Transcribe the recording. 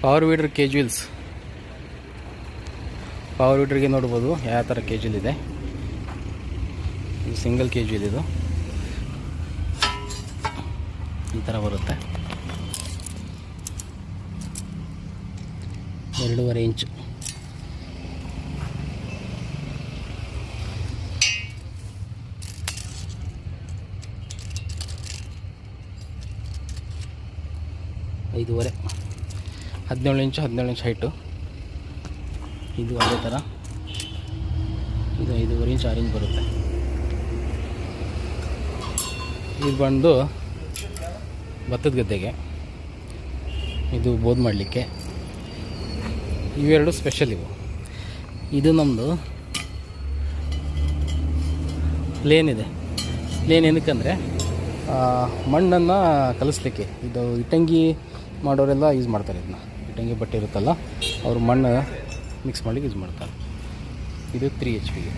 Power weeder cage wheels. Power ವೀಡರ್ಗೆ ನೋಡ್ಬೋದು ಯಾವ ಥರ ಕೇಜ್ ವೀಲ್ ಇದೆ. ಇದು ಸಿಂಗಲ್ ಕೇಜ್ ವೀಲ್. ಇದು ಈ ಥರ ಬರುತ್ತೆ. 2.5 ಇಂಚು. ಐದೂವರೆ. 17 ಇಂಚು 17 ಇಂಚ್ ಹೈಟು. ಇದು ಅದೇ ಥರ. ಇದು 5.5 ಇಂಚ್ 6 ಇಂಚ್ ಬರುತ್ತೆ. ಇದು ಬಂದು ಭತ್ತದ ಗದ್ದೆಗೆ, ಇದು ಬೋದ್ ಮಾಡಲಿಕ್ಕೆ. ಇವೆರಡು ಸ್ಪೆಷಲ್ ಇವು. ಇದು ನಮ್ಮದು ಪ್ಲೇನ್ ಇದೆ. ಪ್ಲೇನ್ ಏನಕ್ಕಂದರೆ ಮಣ್ಣನ್ನು ಕಲಿಸ್ಲಿಕ್ಕೆ. ಇದು ಇಟ್ಟಂಗಿ ಮಾಡೋರೆಲ್ಲ ಯೂಸ್ ಮಾಡ್ತಾರೆ. ಇದನ್ನ ಇಟ್ಟಂಗಿ ಬಟ್ಟೆ ಇರುತ್ತಲ್ಲ, ಅವರು ಮಣ್ಣು ಮಿಕ್ಸ್ ಮಾಡಿ ಯೂಸ್ ಮಾಡ್ತಾರೆ. ಇದು 3 HP ಗೆ.